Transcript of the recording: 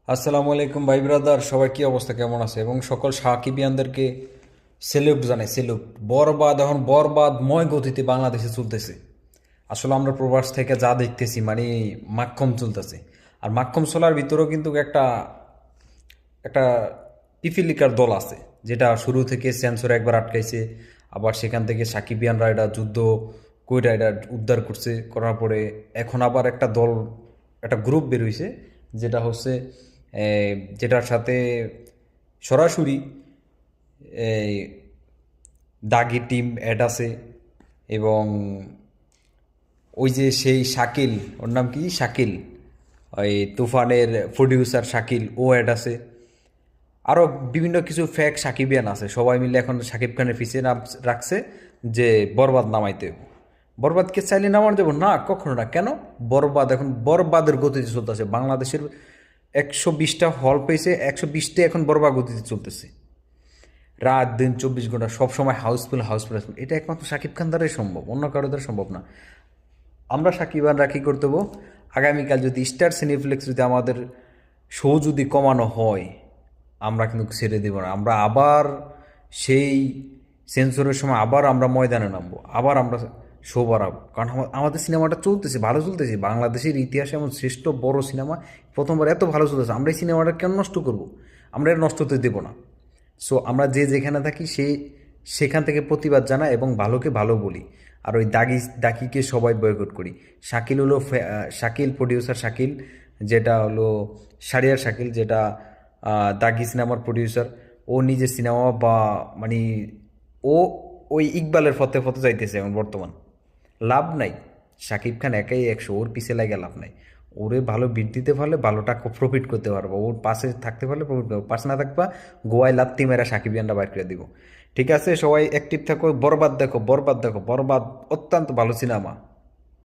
আসসালামু আলাইকুম ভাই ব্রাদার, সবাই কি অবস্থা, কেমন আছে? এবং সকল সাকিবিয়ানদেরকে সেলুট জানাই, সেলুট। বরবাদ এখন বরবাদময় গতিতে বাংলাদেশে চলতেছে। আসলে আমরা প্রবাস থেকে যা দেখতেছি, মানে মাক্ষম চলতেছে। আর মাক্ষম চলার ভিতরেও কিন্তু একটা একটা পিপিলিকার দল আছে, যেটা শুরু থেকে সেন্সর একবার আটকাইছে, আবার সেখান থেকে সাকিবিয়ানরা এটা যুদ্ধ কইরা এটা উদ্ধার করছে, করার পরে এখন আবার একটা দল, একটা গ্রুপ বের হইছে, যেটা হচ্ছে যেটার সাথে সরাসরি এই দাগি টিম অ্যাড আছে। এবং ওই যে সেই শাকিল, ওর নাম কি, শাকিল, ওই তুফানের প্রডিউসার শাকিল, ও অ্যাড আছে। আরও বিভিন্ন কিছু ফ্যাক সাকিবিয়ান আছে, সবাই মিলে এখন সাকিব খানের পিছিয়ে নাম রাখছে যে বরবাদ নামাইতে হবে। বরবাদকে চাইলে নামার দেবো না, কখনো না। কেন? বরবাদ এখন বরবাদের গতিতে চলতেছে। বাংলাদেশের 120টা হল পেয়েছে, 120টা এখন বরবাদ গতিতে চলতেছে। রাত দিন 24 ঘন্টা সব সময় হাউসফুল হাউসফুল হাউসফুল। এটা একমাত্র সাকিব খান দ্বারাই সম্ভব, অন্য কারো দ্বারা সম্ভব না। আমরা সাকিবানরা কী করতে হবো, আগামীকাল যদি স্টার সিনেপ্লেক্স যদি আমাদের শো যদি কমানো হয়, আমরা কিন্তু ছেড়ে দেবো না। আমরা আবার সেই সেন্সরের সময় আবার আমরা ময়দানে নামবো, আবার আমরা শো বাড়াবো। কারণ আমাদের সিনেমাটা চলতেছে, ভালো চলতেছে। বাংলাদেশের ইতিহাসে এমন শ্রেষ্ঠ বড় সিনেমা প্রথমবার এত ভালো চলতেছে। আমরা এই সিনেমাটা কেন নষ্ট করব? আমরা এটা নষ্ট হতে দেবো না। সো আমরা যে যেখানে থাকি সেখান থেকে প্রতিবাদ জানাই এবং ভালোকে ভালো বলি। আর ওই দাগিকে সবাই বয়কট করি। শাকিল হলো শাকিল, প্রডিউসার শাকিল, যেটা হলো শারিয়ার শাকিল, যেটা দাগি সিনেমার প্রডিউসার। ও নিজের সিনেমা বা মানে ও ওই ইকবালের ফতে ফতে যাইতেছে এখন বর্তমান। লাভ নাই। শাকিব খান একাই 100, ওর পিছে লাগে লাভ নাই। ওরে ভালো বিট দিতে পারলে ভালো টাকা প্রফিট করতে পারবো, ওর পাশে থাকতে পারলে প্রফিট করবো। পাশে না থাকবা গোয়ায় লাত্তি মেরা সাকিবিয়ানরা বাইর করে দিব। ঠিক আছে, সবাই অ্যাক্টিভ থাকো। বরবাদ দেখো, বরবাদ দেখো, বরবাদ অত্যন্ত ভালো সিনেমা।